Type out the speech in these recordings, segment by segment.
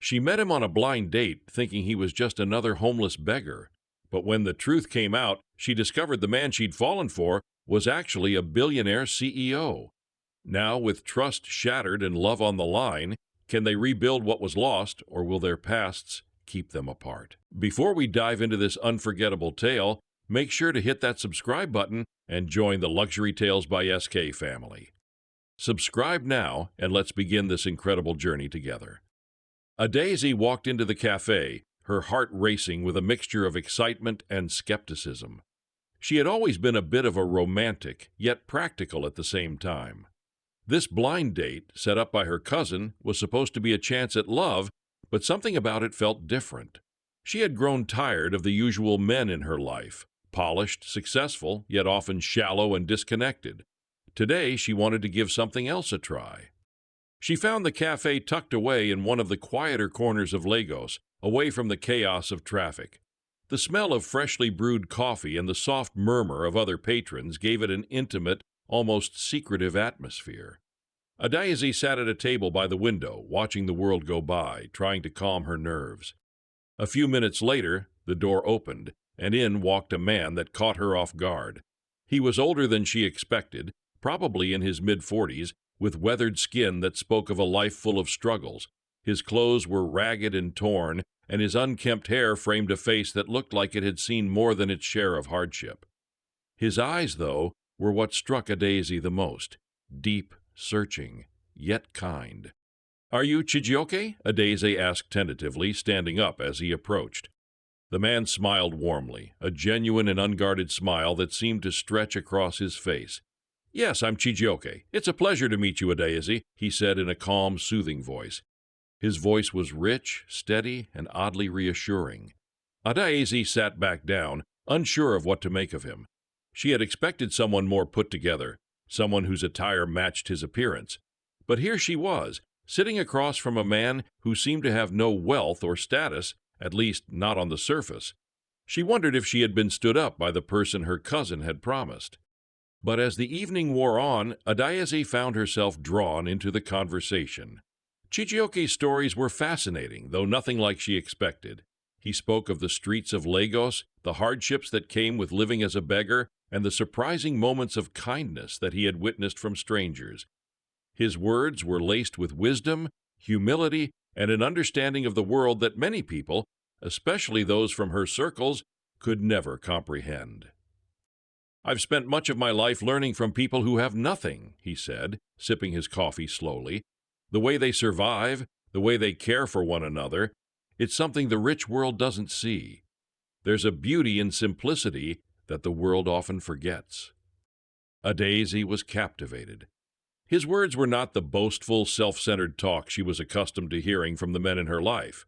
She met him on a blind date, thinking he was just another homeless beggar. But when the truth came out, she discovered the man she'd fallen for was actually a billionaire CEO. Now, with trust shattered and love on the line, can they rebuild what was lost, or will their pasts keep them apart? Before we dive into this unforgettable tale, make sure to hit that subscribe button and join the Luxury Tales by SK family. Subscribe now, and let's begin this incredible journey together. A Daisy walked into the cafe, her heart racing with a mixture of excitement and skepticism. She had always been a bit of a romantic, yet practical at the same time. This blind date, set up by her cousin, was supposed to be a chance at love, but something about it felt different. She had grown tired of the usual men in her life, polished, successful, yet often shallow and disconnected. Today, she wanted to give something else a try. She found the cafe tucked away in one of the quieter corners of Lagos, away from the chaos of traffic. The smell of freshly brewed coffee and the soft murmur of other patrons gave it an intimate, almost secretive atmosphere. Daisy sat at a table by the window, watching the world go by, trying to calm her nerves. A few minutes later, the door opened, and in walked a man that caught her off guard. He was older than she expected, probably in his mid-40s, with weathered skin that spoke of a life full of struggles. His clothes were ragged and torn, and his unkempt hair framed a face that looked like it had seen more than its share of hardship. His eyes, though, were what struck Daisy the most, deep, searching, yet kind. "Are you Chijioke?" Daisy asked tentatively, standing up as he approached. The man smiled warmly, a genuine and unguarded smile that seemed to stretch across his face. "Yes, I'm Chijioke. It's a pleasure to meet you, Daisy," he said in a calm, soothing voice. His voice was rich, steady, and oddly reassuring. Daisy sat back down, unsure of what to make of him. She had expected someone more put together, someone whose attire matched his appearance. But here she was, sitting across from a man who seemed to have no wealth or status, at least not on the surface. She wondered if she had been stood up by the person her cousin had promised. But as the evening wore on, Daisy found herself drawn into the conversation. Chijioke's stories were fascinating, though nothing like she expected. He spoke of the streets of Lagos, the hardships that came with living as a beggar, and the surprising moments of kindness that he had witnessed from strangers. His words were laced with wisdom, humility, and an understanding of the world that many people, especially those from her circles, could never comprehend. "I've spent much of my life learning from people who have nothing," he said, sipping his coffee slowly. "The way they survive, the way they care for one another, it's something the rich world doesn't see. There's a beauty in simplicity that the world often forgets." Daisy was captivated. His words were not the boastful, self-centered talk she was accustomed to hearing from the men in her life.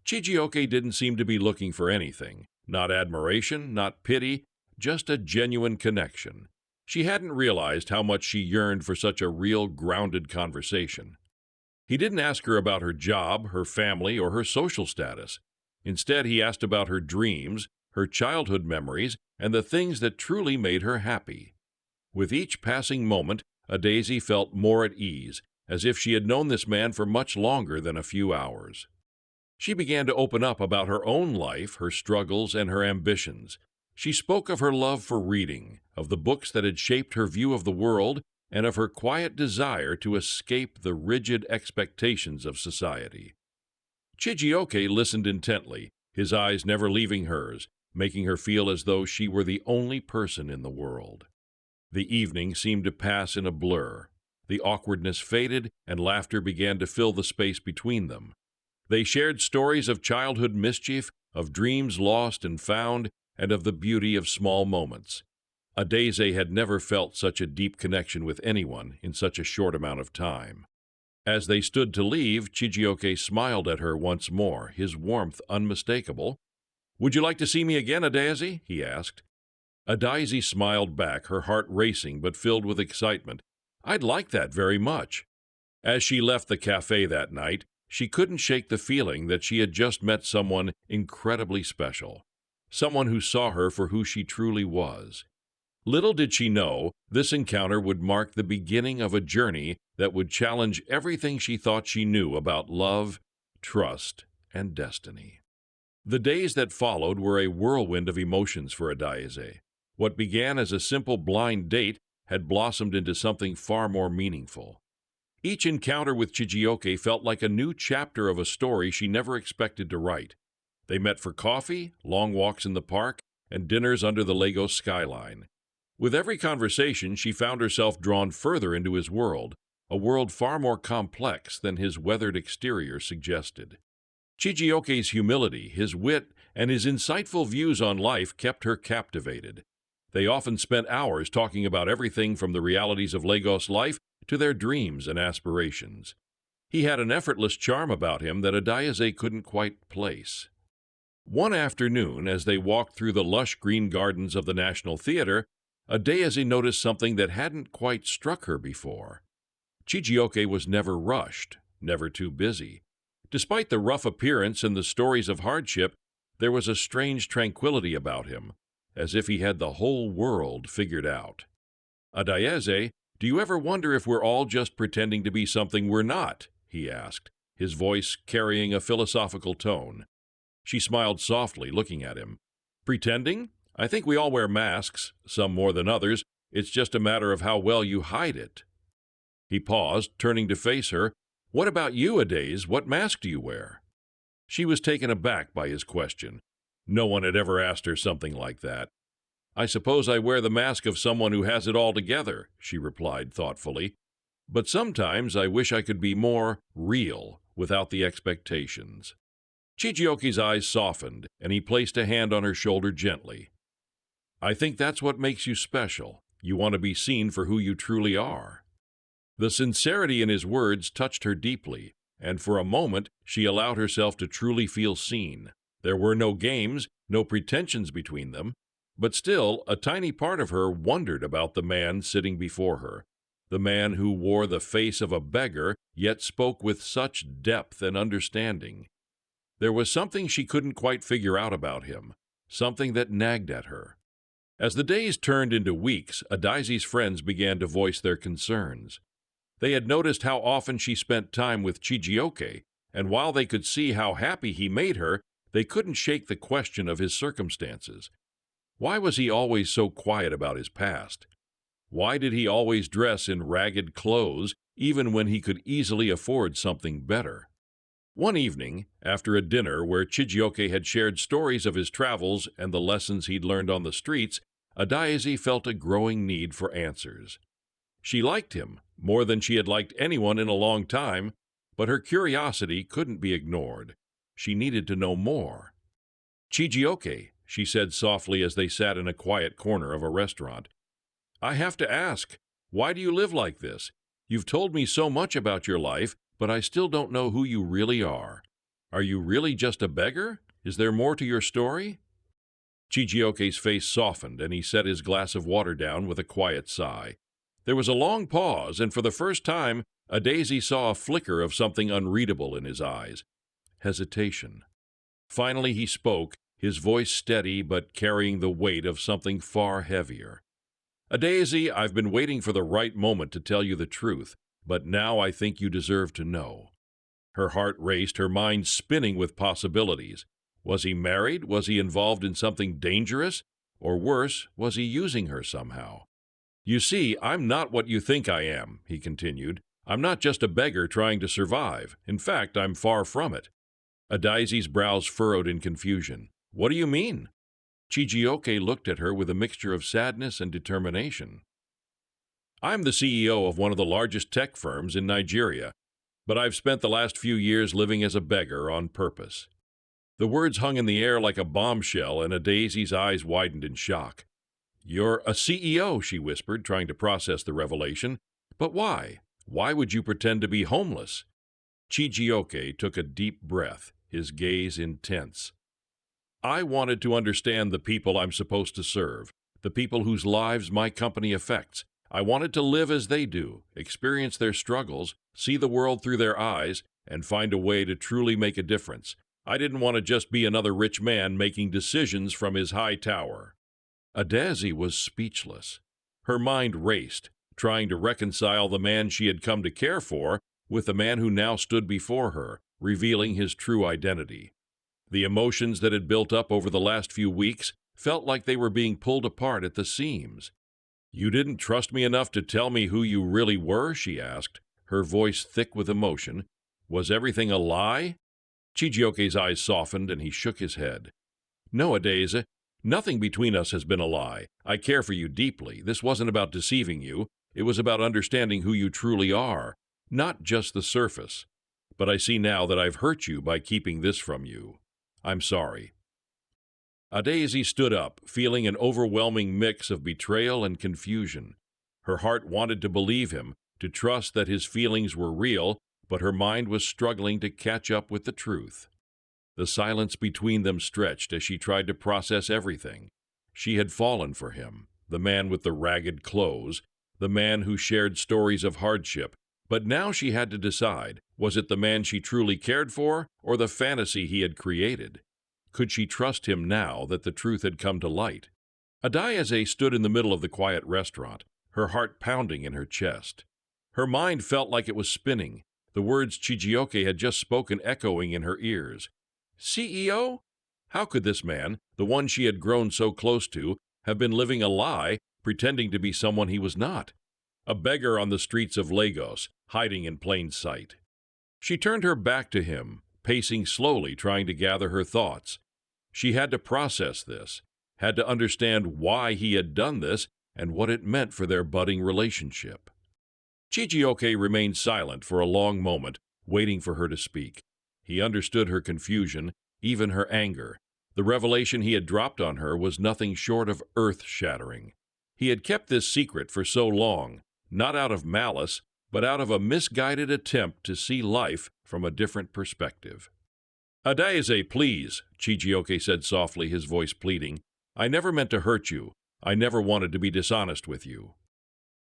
Chijioke didn't seem to be looking for anything, not admiration, not pity, just a genuine connection. She hadn't realized how much she yearned for such a real, grounded conversation. He didn't ask her about her job, her family, or her social status. Instead, he asked about her dreams, her childhood memories, and the things that truly made her happy. With each passing moment, Daisy felt more at ease, as if she had known this man for much longer than a few hours. She began to open up about her own life, her struggles, and her ambitions. She spoke of her love for reading, of the books that had shaped her view of the world, and of her quiet desire to escape the rigid expectations of society. Chijioke listened intently, his eyes never leaving hers, making her feel as though she were the only person in the world. The evening seemed to pass in a blur. The awkwardness faded, and laughter began to fill the space between them. They shared stories of childhood mischief, of dreams lost and found, and of the beauty of small moments. Daisy had never felt such a deep connection with anyone in such a short amount of time. As they stood to leave, Chijioke smiled at her once more, his warmth unmistakable. "Would you like to see me again, Daisy?" he asked. Daisy smiled back, her heart racing but filled with excitement. "I'd like that very much." As she left the cafe that night, she couldn't shake the feeling that she had just met someone incredibly special, someone who saw her for who she truly was. Little did she know, this encounter would mark the beginning of a journey that would challenge everything she thought she knew about love, trust, and destiny. The days that followed were a whirlwind of emotions for Adaeze. What began as a simple blind date had blossomed into something far more meaningful. Each encounter with Chijioke felt like a new chapter of a story she never expected to write. They met for coffee, long walks in the park, and dinners under the Lagos skyline. With every conversation, she found herself drawn further into his world, a world far more complex than his weathered exterior suggested. Chijioke's humility, his wit, and his insightful views on life kept her captivated. They often spent hours talking about everything from the realities of Lagos life to their dreams and aspirations. He had an effortless charm about him that Adaeze couldn't quite place. One afternoon, as they walked through the lush green gardens of the National Theater, Adaeze noticed something that hadn't quite struck her before. Chijioke was never rushed, never too busy. Despite the rough appearance and the stories of hardship, there was a strange tranquility about him, as if he had the whole world figured out. "Adaeze, do you ever wonder if we're all just pretending to be something we're not?" he asked, his voice carrying a philosophical tone. She smiled softly, looking at him. "Pretending? I think we all wear masks, some more than others. It's just a matter of how well you hide it." He paused, turning to face her. "What about you, Adaeze? What mask do you wear?" She was taken aback by his question. No one had ever asked her something like that. "I suppose I wear the mask of someone who has it all together," she replied thoughtfully. "But sometimes I wish I could be more real, without the expectations." Chijioke's eyes softened, and he placed a hand on her shoulder gently. "I think that's what makes you special. You want to be seen for who you truly are." The sincerity in his words touched her deeply, and for a moment she allowed herself to truly feel seen. There were no games, no pretensions between them, but still a tiny part of her wondered about the man sitting before her, the man who wore the face of a beggar yet spoke with such depth and understanding. There was something she couldn't quite figure out about him, something that nagged at her. As the days turned into weeks, Adaeze's friends began to voice their concerns. They had noticed how often she spent time with Chijioke, and while they could see how happy he made her, they couldn't shake the question of his circumstances. Why was he always so quiet about his past? Why did he always dress in ragged clothes, even when he could easily afford something better? One evening, after a dinner where Chijioke had shared stories of his travels and the lessons he'd learned on the streets, Adaeze felt a growing need for answers. She liked him, more than she had liked anyone in a long time, but her curiosity couldn't be ignored. She needed to know more. "Chijioke," she said softly as they sat in a quiet corner of a restaurant, "I have to ask, why do you live like this? You've told me so much about your life, but I still don't know who you really are. Are you really just a beggar? Is there more to your story?" Chijioke's face softened, and he set his glass of water down with a quiet sigh. There was a long pause, and for the first time, Adaeze saw a flicker of something unreadable in his eyes. Hesitation. Finally he spoke, his voice steady but carrying the weight of something far heavier. "Adaeze, I've been waiting for the right moment to tell you the truth, but now I think you deserve to know." Her heart raced, her mind spinning with possibilities. Was he married? Was he involved in something dangerous? Or worse, was he using her somehow? "You see, I'm not what you think I am," he continued. "I'm not just a beggar trying to survive. In fact, I'm far from it." Adaeze's brows furrowed in confusion. "What do you mean?" Chijioke looked at her with a mixture of sadness and determination. "I'm the CEO of one of the largest tech firms in Nigeria, but I've spent the last few years living as a beggar on purpose." The words hung in the air like a bombshell, and Adaeze's eyes widened in shock. "You're a CEO," she whispered, trying to process the revelation. "But why? Why would you pretend to be homeless?" Chijioke took a deep breath, his gaze intense. "I wanted to understand the people I'm supposed to serve, the people whose lives my company affects. I wanted to live as they do, experience their struggles, see the world through their eyes, and find a way to truly make a difference. I didn't want to just be another rich man making decisions from his high tower." Adaeze was speechless. Her mind raced, trying to reconcile the man she had come to care for with the man who now stood before her, revealing his true identity. The emotions that had built up over the last few weeks felt like they were being pulled apart at the seams. "You didn't trust me enough to tell me who you really were?" she asked, her voice thick with emotion. "Was everything a lie?" Chijioke's eyes softened and he shook his head. "No, Adeze, nothing between us has been a lie. I care for you deeply. This wasn't about deceiving you. It was about understanding who you truly are, not just the surface. But I see now that I've hurt you by keeping this from you. I'm sorry." Adeze stood up, feeling an overwhelming mix of betrayal and confusion. Her heart wanted to believe him, to trust that his feelings were real, but her mind was struggling to catch up with the truth. The silence between them stretched as she tried to process everything. She had fallen for him, the man with the ragged clothes, the man who shared stories of hardship, but now she had to decide, was it the man she truly cared for, or the fantasy he had created? Could she trust him now that the truth had come to light? Adeze stood in the middle of the quiet restaurant, her heart pounding in her chest. Her mind felt like it was spinning, the words Chijioke had just spoken echoing in her ears. CEO? How could this man, the one she had grown so close to, have been living a lie, pretending to be someone he was not? A beggar on the streets of Lagos, hiding in plain sight. She turned her back to him, pacing slowly, trying to gather her thoughts. She had to process this, had to understand why he had done this and what it meant for their budding relationship. Chijioke remained silent for a long moment, waiting for her to speak. He understood her confusion, even her anger. The revelation he had dropped on her was nothing short of earth-shattering. He had kept this secret for so long, not out of malice, but out of a misguided attempt to see life from a different perspective. "Adeze, please," Chijioke said softly, his voice pleading. "I never meant to hurt you. I never wanted to be dishonest with you."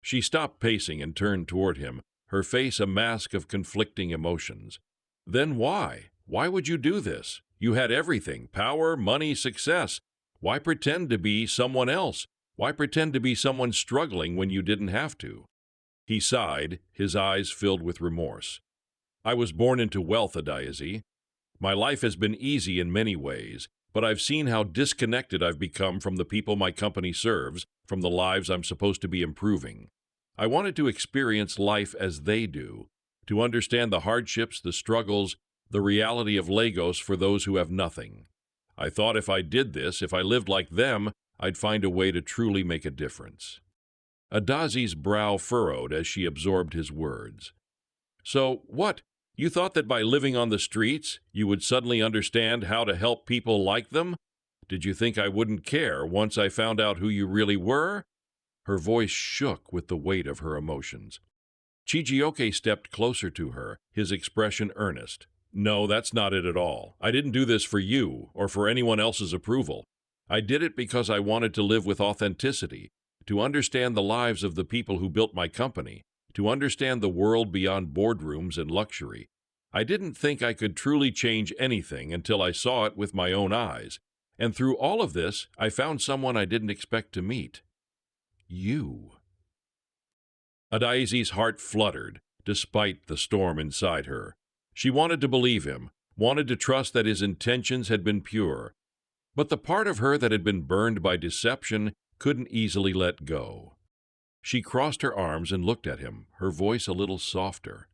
She stopped pacing and turned toward him, her face a mask of conflicting emotions. "Then why? Why would you do this? You had everything, power, money, success. Why pretend to be someone else? Why pretend to be someone struggling when you didn't have to?" He sighed, his eyes filled with remorse. "I was born into wealth, Adeze. My life has been easy in many ways, but I've seen how disconnected I've become from the people my company serves, from the lives I'm supposed to be improving. I wanted to experience life as they do, to understand the hardships, the struggles, the reality of Lagos for those who have nothing. I thought if I did this, if I lived like them, I'd find a way to truly make a difference." Adazi's brow furrowed as she absorbed his words. "So, what? You thought that by living on the streets, you would suddenly understand how to help people like them? Did you think I wouldn't care once I found out who you really were?" Her voice shook with the weight of her emotions. Chijioke stepped closer to her, his expression earnest. "No, that's not it at all. I didn't do this for you or for anyone else's approval. I did it because I wanted to live with authenticity, to understand the lives of the people who built my company, to understand the world beyond boardrooms and luxury. I didn't think I could truly change anything until I saw it with my own eyes. And through all of this, I found someone I didn't expect to meet. You." Adaezi's heart fluttered, despite the storm inside her. She wanted to believe him, wanted to trust that his intentions had been pure. But the part of her that had been burned by deception couldn't easily let go. She crossed her arms and looked at him, her voice a little softer.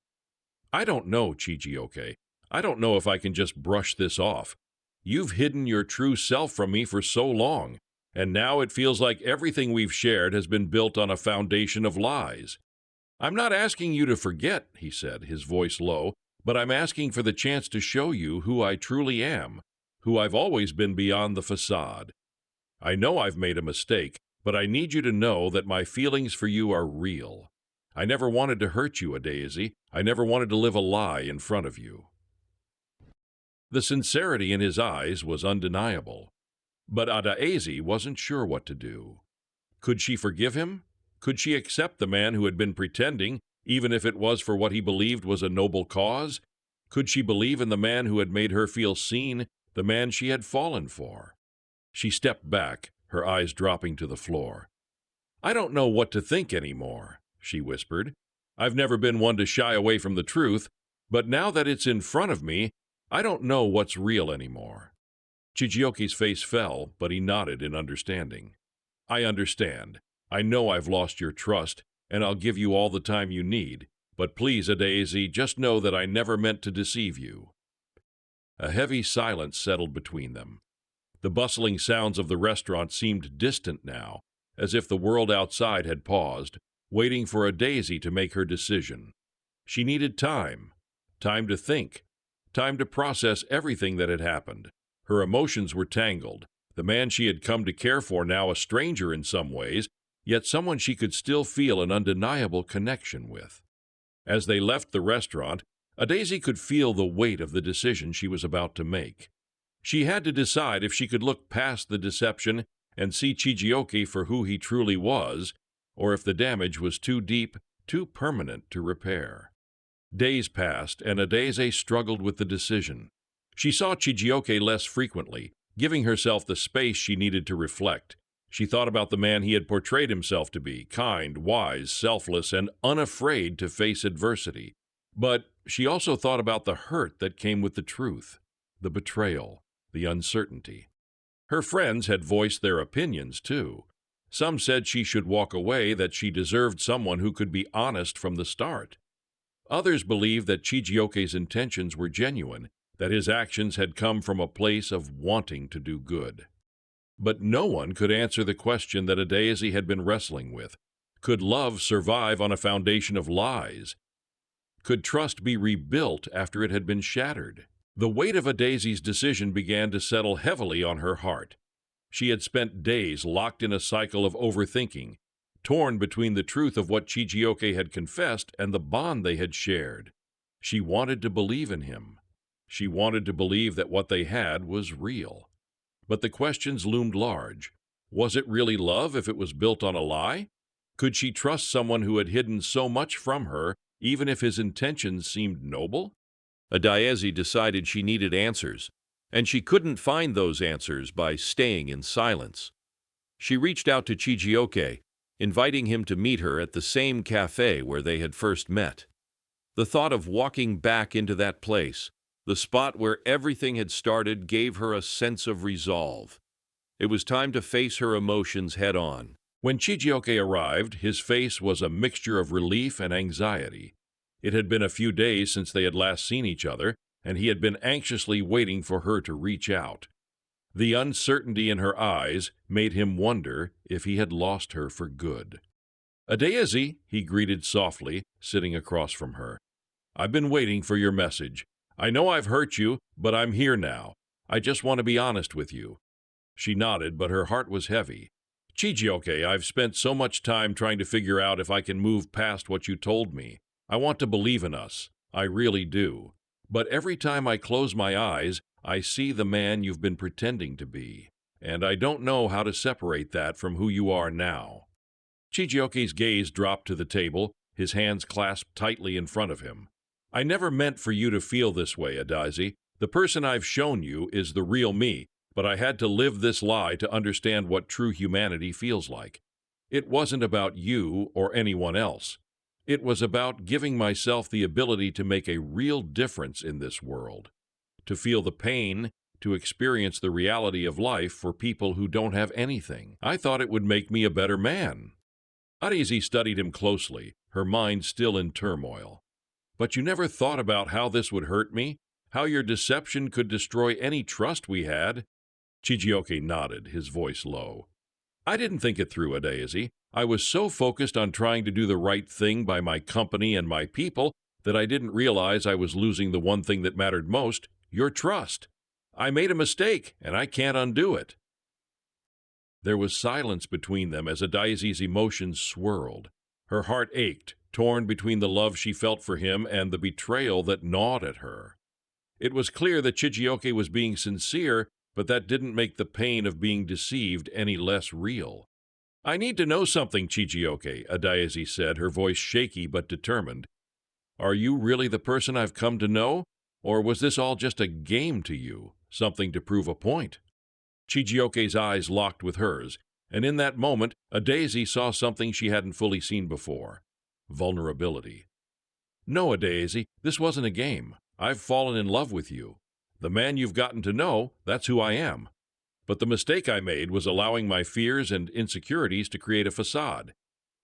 "I don't know, Chijioke. I don't know if I can just brush this off. You've hidden your true self from me for so long, and now it feels like everything we've shared has been built on a foundation of lies. I'm not asking you to forget," he said, his voice low, "but I'm asking for the chance to show you who I truly am, who I've always been beyond the facade. I know I've made a mistake, but I need you to know that my feelings for you are real. I never wanted to hurt you, Adeze. I never wanted to live a lie in front of you." The sincerity in his eyes was undeniable, but Adaeze wasn't sure what to do. Could she forgive him? Could she accept the man who had been pretending, even if it was for what he believed was a noble cause? Could she believe in the man who had made her feel seen, the man she had fallen for? She stepped back, her eyes dropping to the floor. "I don't know what to think anymore," she whispered. "I've never been one to shy away from the truth, But now that it's in front of me, I don't know what's real anymore." Chijioke's face fell, but he nodded in understanding. "I understand. I know I've lost your trust, and I'll give you all the time you need. But please, Adaeze, just know that I never meant to deceive you." A heavy silence settled between them. The bustling sounds of the restaurant seemed distant now, as if the world outside had paused, waiting for Adaeze to make her decision. She needed time to think, time to process everything that had happened. Her emotions were tangled. The man she had come to care for, now a stranger in some ways, yet someone she could still feel an undeniable connection with. As they left the restaurant, Adaeze could feel the weight of the decision she was about to make. She had to decide if she could look past the deception and see Chijioke for who he truly was, or if the damage was too deep, too permanent to repair. Days passed, and Adaeze struggled with the decision. She saw Chijioke less frequently, giving herself the space she needed to reflect. She thought about the man he had portrayed himself to be, kind, wise, selfless, and unafraid to face adversity. But she also thought about the hurt that came with the truth, the betrayal, the uncertainty. Her friends had voiced their opinions, too. Some said she should walk away, that she deserved someone who could be honest from the start. Others believed that Chijioke's intentions were genuine, that his actions had come from a place of wanting to do good. But no one could answer the question that Adaeze had been wrestling with. Could love survive on a foundation of lies? Could trust be rebuilt after it had been shattered? The weight of Adaeze's decision began to settle heavily on her heart. She had spent days locked in a cycle of overthinking, torn between the truth of what Chijioke had confessed and the bond they had shared. She wanted to believe in him. She wanted to believe that what they had was real. But the questions loomed large. Was it really love if it was built on a lie? Could she trust someone who had hidden so much from her, even if his intentions seemed noble? Adaeze decided she needed answers, and she couldn't find those answers by staying in silence. She reached out to Chijioke, inviting him to meet her at the same cafe where they had first met. The thought of walking back into that place, the spot where everything had started, gave her a sense of resolve. It was time to face her emotions head-on. When Chijioke arrived, his face was a mixture of relief and anxiety. It had been a few days since they had last seen each other, and he had been anxiously waiting for her to reach out. The uncertainty in her eyes made him wonder if he had lost her for good. "Adaeze," he greeted softly, sitting across from her. "I've been waiting for your message. I know I've hurt you, but I'm here now. I just want to be honest with you." She nodded, but her heart was heavy. "Chijioke, I've spent so much time trying to figure out if I can move past what you told me. I want to believe in us. I really do. But every time I close my eyes, I see the man you've been pretending to be, and I don't know how to separate that from who you are now." Chijioke's gaze dropped to the table, his hands clasped tightly in front of him. "I never meant for you to feel this way, Adaeze. The person I've shown you is the real me, but I had to live this lie to understand what true humanity feels like. It wasn't about you or anyone else. It was about giving myself the ability to make a real difference in this world, to feel the pain, to experience the reality of life for people who don't have anything. I thought it would make me a better man." Adaeze studied him closely, her mind still in turmoil. "But you never thought about how this would hurt me? How your deception could destroy any trust we had?" Chijioke nodded, his voice low. "I didn't think it through, Adaeze. I was so focused on trying to do the right thing by my company and my people that I didn't realize I was losing the one thing that mattered most, your trust. I made a mistake, and I can't undo it." There was silence between them as Adaeze's emotions swirled. Her heart ached, torn between the love she felt for him and the betrayal that gnawed at her. It was clear that Chijioke was being sincere, but that didn't make the pain of being deceived any less real. "I need to know something, Chijioke," Adaeze said, her voice shaky but determined. "Are you really the person I've come to know? Or was this all just a game to you, something to prove a point?" Chijioke's eyes locked with hers, and in that moment, Adaeze saw something she hadn't fully seen before: vulnerability. No, Adaeze, this wasn't a game. I've fallen in love with you. The man you've gotten to know, that's who I am. But the mistake I made was allowing my fears and insecurities to create a facade.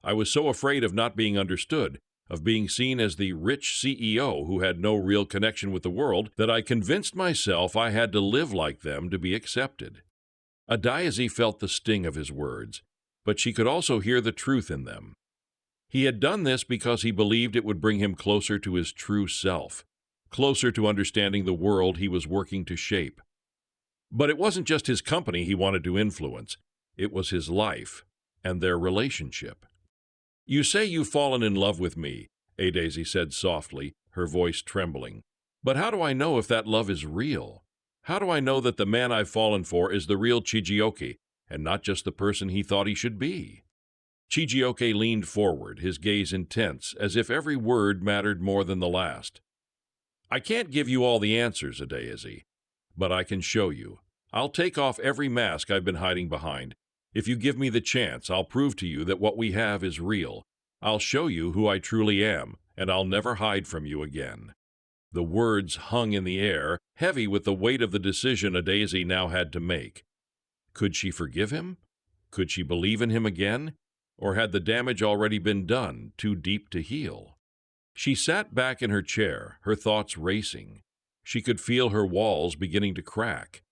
I was so afraid of not being understood, of being seen as the rich CEO who had no real connection with the world, that I convinced myself I had to live like them to be accepted. Adaeze felt the sting of his words, but she could also hear the truth in them. He had done this because he believed it would bring him closer to his true self, closer to understanding the world he was working to shape. But it wasn't just his company he wanted to influence. It was his life and their relationship. "You say you've fallen in love with me," Adaeze said softly, her voice trembling. "But how do I know if that love is real? How do I know that the man I've fallen for is the real Chijioke, and not just the person he thought he should be?" Chijioke leaned forward, his gaze intense, as if every word mattered more than the last. "I can't give you all the answers, Adaeze, but I can show you. I'll take off every mask I've been hiding behind. If you give me the chance, I'll prove to you that what we have is real. I'll show you who I truly am, and I'll never hide from you again." The words hung in the air, heavy with the weight of the decision Adaeze now had to make. Could she forgive him? Could she believe in him again? Or had the damage already been done, too deep to heal? She sat back in her chair, her thoughts racing. She could feel her walls beginning to crack.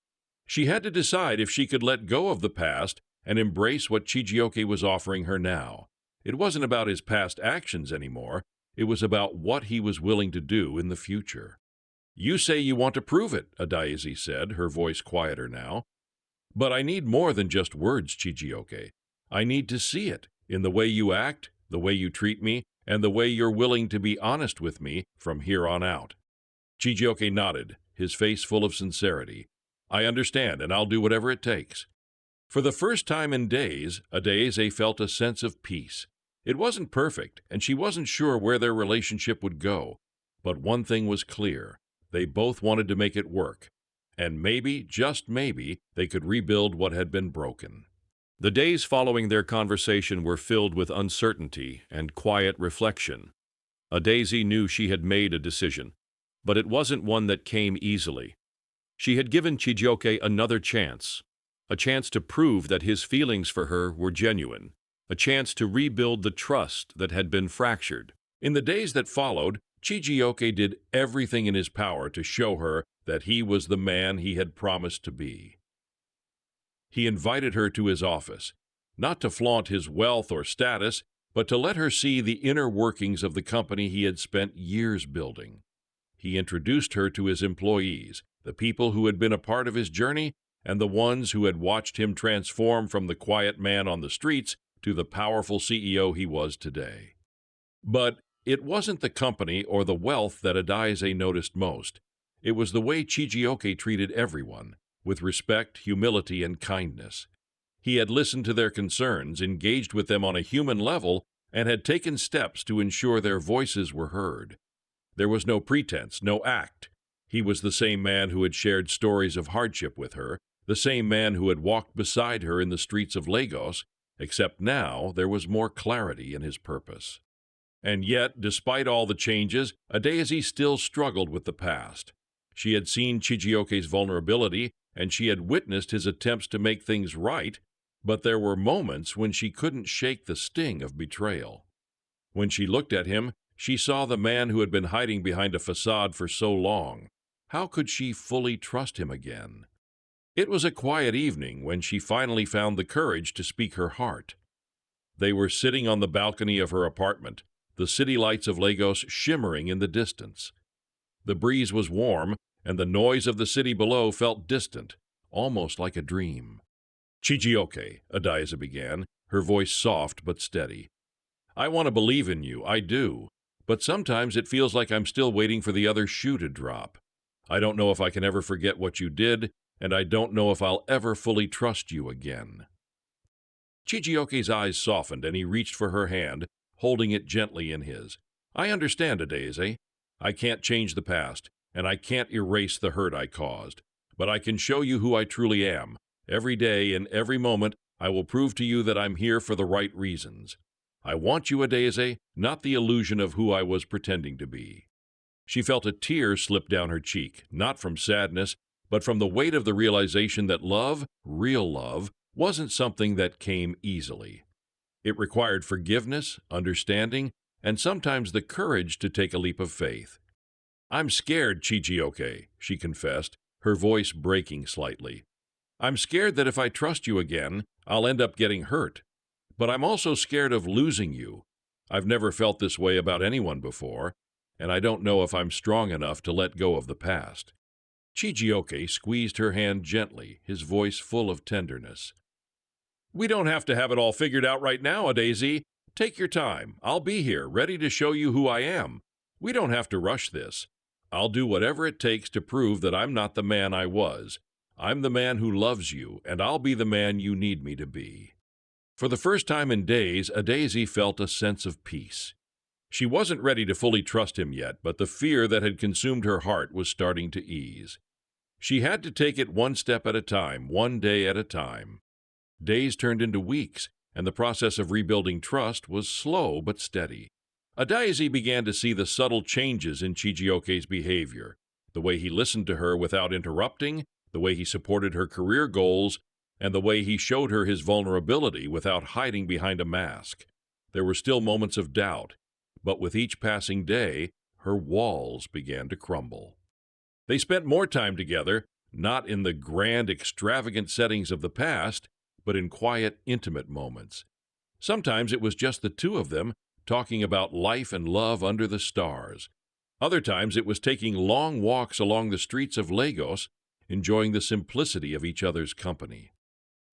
She had to decide if she could let go of the past and embrace what Chijioke was offering her now. It wasn't about his past actions anymore. It was about what he was willing to do in the future. "You say you want to prove it," Adaeze said, her voice quieter now. "But I need more than just words, Chijioke. I need to see it in the way you act, the way you treat me, and the way you're willing to be honest with me from here on out." Chijioke nodded, his face full of sincerity. "I understand, and I'll do whatever it takes." For the first time in days, Adaeze felt a sense of peace. It wasn't perfect, and she wasn't sure where their relationship would go. But one thing was clear. They both wanted to make it work. And maybe, just maybe, they could rebuild what had been broken. The days following their conversation were filled with uncertainty and quiet reflection. Adaeze knew she had made a decision, but it wasn't one that came easily. She had given Chijioke another chance, a chance to prove that his feelings for her were genuine, a chance to rebuild the trust that had been fractured. In the days that followed, Chijioke did everything in his power to show her that he was the man he had promised to be. He invited her to his office, not to flaunt his wealth or status, but to let her see the inner workings of the company he had spent years building. He introduced her to his employees, the people who had been a part of his journey, and the ones who had watched him transform from the quiet man on the streets to the powerful CEO he was today. But it wasn't the company or the wealth that Adaeze noticed most. It was the way Chijioke treated everyone, with respect, humility, and kindness. He had listened to their concerns, engaged with them on a human level, and had taken steps to ensure their voices were heard. There was no pretense, no act. He was the same man who had shared stories of hardship with her, the same man who had walked beside her in the streets of Lagos, except now there was more clarity in his purpose. And yet, despite all the changes, Adaeze still struggled with the past. She had seen Chijioke's vulnerability, and she had witnessed his attempts to make things right, but there were moments when she couldn't shake the sting of betrayal. When she looked at him, she saw the man who had been hiding behind a facade for so long. How could she fully trust him again? It was a quiet evening when she finally found the courage to speak her heart. They were sitting on the balcony of her apartment, the city lights of Lagos shimmering in the distance. The breeze was warm, and the noise of the city below felt distant, almost like a dream. "Chijioke," Adaeze began, her voice soft but steady. "I want to believe in you, I do, but sometimes it feels like I'm still waiting for the other shoe to drop. I don't know if I can ever forget what you did, and I don't know if I'll ever fully trust you again." Chijioke's eyes softened, and he reached for her hand, holding it gently in his. "I understand, Adaeze. I can't change the past, and I can't erase the hurt I caused. But I can show you who I truly am. Every day, in every moment, I will prove to you that I'm here for the right reasons. I want you, Adeze, not the illusion of who I was pretending to be." She felt a tear slip down her cheek, not from sadness, but from the weight of the realization that love, real love, wasn't something that came easily. It required forgiveness, understanding, and sometimes the courage to take a leap of faith. "I'm scared, Chijioke," she confessed, her voice breaking slightly. "I'm scared that if I trust you again, I'll end up getting hurt. But I'm also scared of losing you. I've never felt this way about anyone before, and I don't know if I'm strong enough to let go of the past." Chijioke squeezed her hand gently, his voice full of tenderness. "We don't have to have it all figured out right now, Adeze. Take your time. I'll be here, ready to show you who I am. We don't have to rush this. I'll do whatever it takes to prove that I'm not the man I was. I'm the man who loves you, and I'll be the man you need me to be." For the first time in days, Adeze felt a sense of peace. She wasn't ready to fully trust him yet, but the fear that had consumed her heart was starting to ease. She had to take it one step at a time, one day at a time. Days turned into weeks, and the process of rebuilding trust was slow but steady. Adeze began to see the subtle changes in Chijioke's behavior, the way he listened to her without interrupting, the way he supported her career goals, and the way he showed her his vulnerability without hiding behind a mask. There were still moments of doubt, but with each passing day, her walls began to crumble. They spent more time together, not in the grand, extravagant settings of the past, but in quiet, intimate moments. Sometimes it was just the two of them, talking about life and love under the stars. Other times it was taking long walks along the streets of Lagos, enjoying the simplicity of each other's company.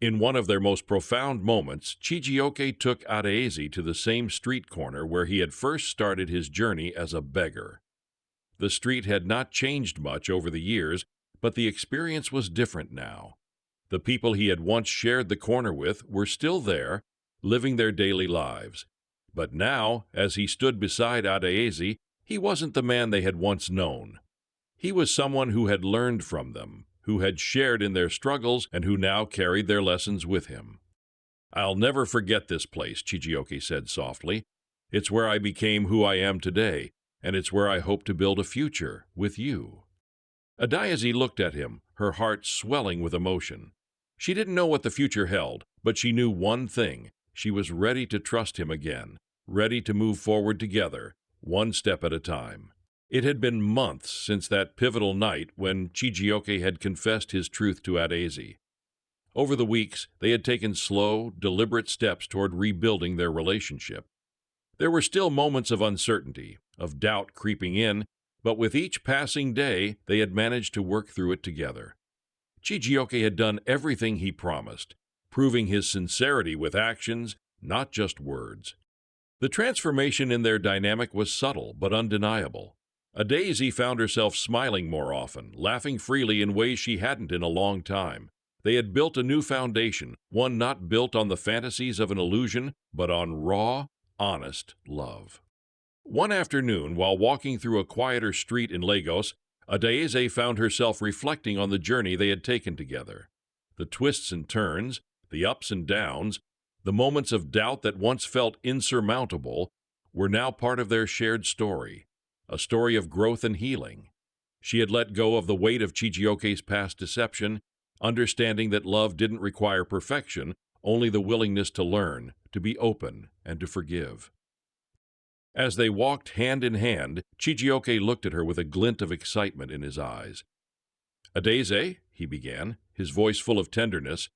In one of their most profound moments, Chijioke took Adeze to the same street corner where he had first started his journey as a beggar. The street had not changed much over the years, but the experience was different now. The people he had once shared the corner with were still there, living their daily lives. But now, as he stood beside Adeze, he wasn't the man they had once known. He was someone who had learned from them, who had shared in their struggles, and who now carried their lessons with him. "I'll never forget this place," Chijioke said softly. "It's where I became who I am today, and it's where I hope to build a future with you." Adeze looked at him, her heart swelling with emotion. She didn't know what the future held, but she knew one thing. She was ready to trust him again, ready to move forward together, one step at a time. It had been months since that pivotal night when Chijioke had confessed his truth to Adeze. Over the weeks, they had taken slow, deliberate steps toward rebuilding their relationship. There were still moments of uncertainty, of doubt creeping in, but with each passing day, they had managed to work through it together. Chijioke had done everything he promised, proving his sincerity with actions, not just words. The transformation in their dynamic was subtle but undeniable. Adeze found herself smiling more often, laughing freely in ways she hadn't in a long time. They had built a new foundation, one not built on the fantasies of an illusion, but on raw, honest love. One afternoon, while walking through a quieter street in Lagos, Adeze found herself reflecting on the journey they had taken together. The twists and turns, the ups and downs, the moments of doubt that once felt insurmountable, were now part of their shared story, a story of growth and healing. She had let go of the weight of Chijioke's past deception, understanding that love didn't require perfection, only the willingness to learn, to be open, and to forgive. As they walked hand in hand, Chijioke looked at her with a glint of excitement in his eyes. "Adeze," he began, his voice full of tenderness,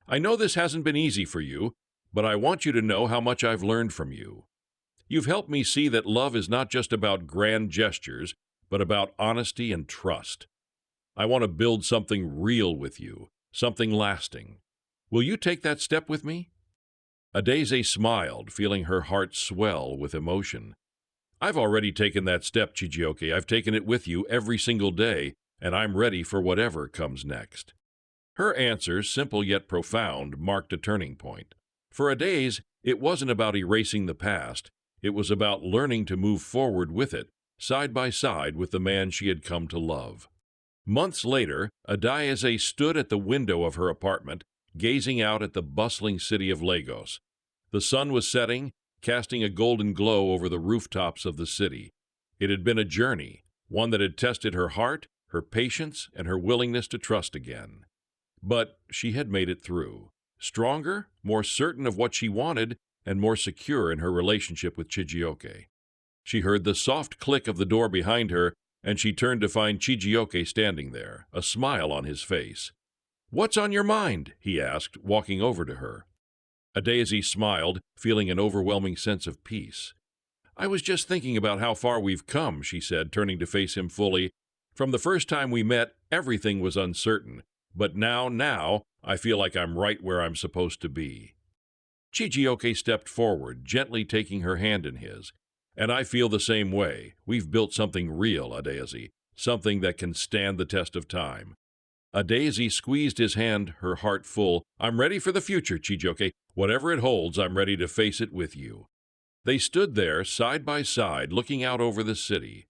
"I know this hasn't been easy for you, but I want you to know how much I've learned from you. You've helped me see that love is not just about grand gestures, but about honesty and trust. I want to build something real with you, something lasting. Will you take that step with me?" Adeze smiled, feeling her heart swell with emotion. "I've already taken that step, Chijioke. I've taken it with you every single day, and I'm ready for whatever comes next." Her answer, simple yet profound, marked a turning point. For Adeze, it wasn't about erasing the past. It was about learning to move forward with it, side by side with the man she had come to love. Months later, Adeze stood at the window of her apartment, gazing out at the bustling city of Lagos. The sun was setting, casting a golden glow over the rooftops of the city. It had been a journey, one that had tested her heart, her patience, and her willingness to trust again. But she had made it through, stronger, more certain of what she wanted, and more secure in her relationship with Chijioke. She heard the soft click of the door behind her, and she turned to find Chijioke standing there, a smile on his face. "What's on your mind?" he asked, walking over to her. Adaeze smiled, feeling an overwhelming sense of peace. "I was just thinking about how far we've come," she said, turning to face him fully. "From the first time we met, everything was uncertain. But now, I feel like I'm right where I'm supposed to be." Chijioke stepped forward, gently taking her hand in his. "And I feel the same way. We've built something real, Adaeze, something that can stand the test of time." Adaeze squeezed his hand, her heart full. "I'm ready for the future, Chijioke. Whatever it holds, I'm ready to face it with you." They stood there, side by side, looking out over the city.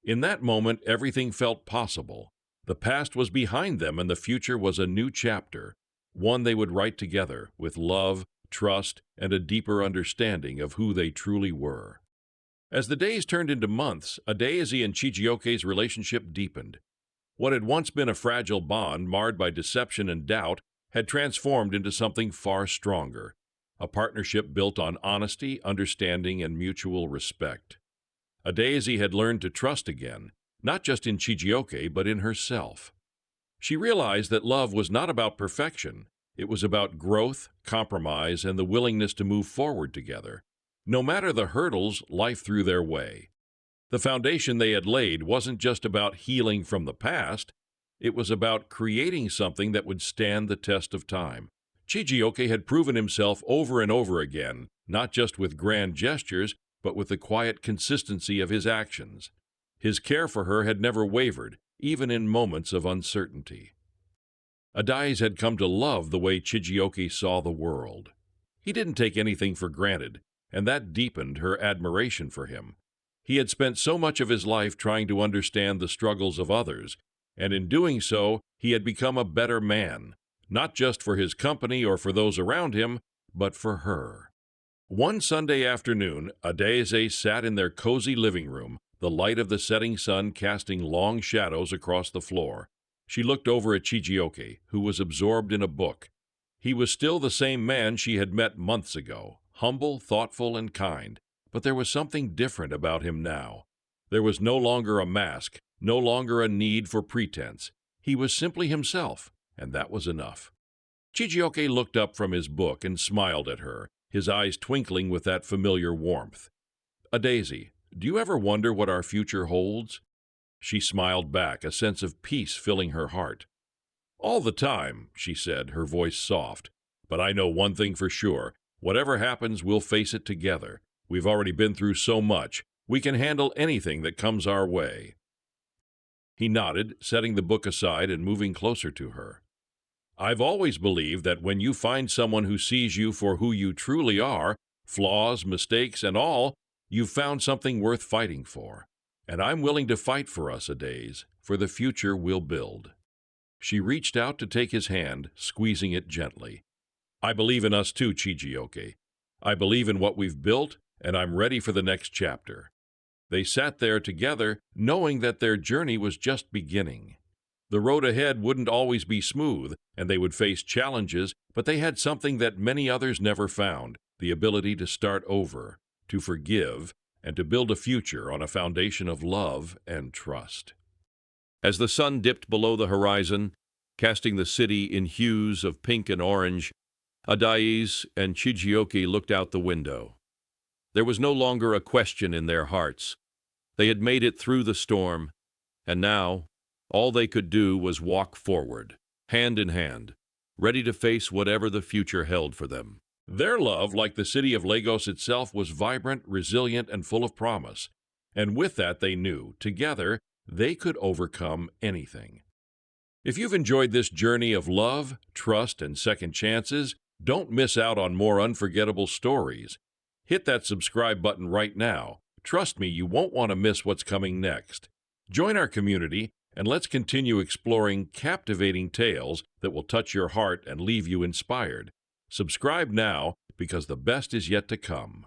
In that moment, everything felt possible. The past was behind them, and the future was a new chapter, one they would write together, with love, trust, and a deeper understanding of who they truly were. As the days turned into months, Adaeze and Chijioke's relationship deepened. What had once been a fragile bond, marred by deception and doubt, had transformed into something far stronger, a partnership built on honesty, understanding, and mutual respect. Adaeze had learned to trust again, not just in Chijioke, but in herself. She realized that love was not about perfection. It was about growth, compromise, and the willingness to move forward together, no matter the hurdles life threw their way. The foundation they had laid wasn't just about healing from the past. It was about creating something that would stand the test of time. Chijioke had proven himself over and over again, not just with grand gestures, but with the quiet consistency of his actions. His care for her had never wavered, even in moments of uncertainty. Adaeze had come to love the way Chijioke saw the world. He didn't take anything for granted, and that deepened her admiration for him. He had spent so much of his life trying to understand the struggles of others, and in doing so, he had become a better man, not just for his company or for those around him, but for her. One Sunday afternoon, Adaeze sat in their cozy living room, the light of the setting sun casting long shadows across the floor. She looked over at Chijioke, who was absorbed in a book. He was still the same man she had met months ago, humble, thoughtful, and kind, but there was something different about him now. There was no longer a mask, no longer a need for pretense. He was simply himself, and that was enough. Chijioke looked up from his book and smiled at her, his eyes twinkling with that familiar warmth. "Adaeze, do you ever wonder what our future holds?" She smiled back, a sense of peace filling her heart. "All the time," she said, her voice soft. "But I know one thing for sure. Whatever happens, we'll face it together. We've already been through so much. We can handle anything that comes our way." He nodded, setting the book aside and moving closer to her. "I've always believed that when you find someone who sees you for who you truly are, flaws, mistakes, and all, you've found something worth fighting for. And I'm willing to fight for us, Adaeze, for the future we'll build." She reached out to take his hand, squeezing it gently. "I believe in us too, Chijioke. I believe in what we've built, and I'm ready for the next chapter." They sat there together, knowing that their journey was just beginning. The road ahead wouldn't always be smooth, and they would face challenges, but they had something that many others never found, the ability to start over, to forgive, and to build a future on a foundation of love and trust. As the sun dipped below the horizon, casting the city in hues of pink and orange, Adaeze and Chijioke looked out the window. There was no longer a question in their hearts. They had made it through the storm, and now all they could do was walk forward, hand in hand, ready to face whatever the future held for them. Their love, like the city of Lagos itself, was vibrant, resilient, and full of promise. And with that, they knew, together, they could overcome anything. If you've enjoyed this journey of love, trust, and second chances, don't miss out on more unforgettable stories. Hit that subscribe button right now. Trust me, you won't want to miss what's coming next. Join our community, and let's continue exploring captivating tales that will touch your heart and leave you inspired. Subscribe now, because the best is yet to come.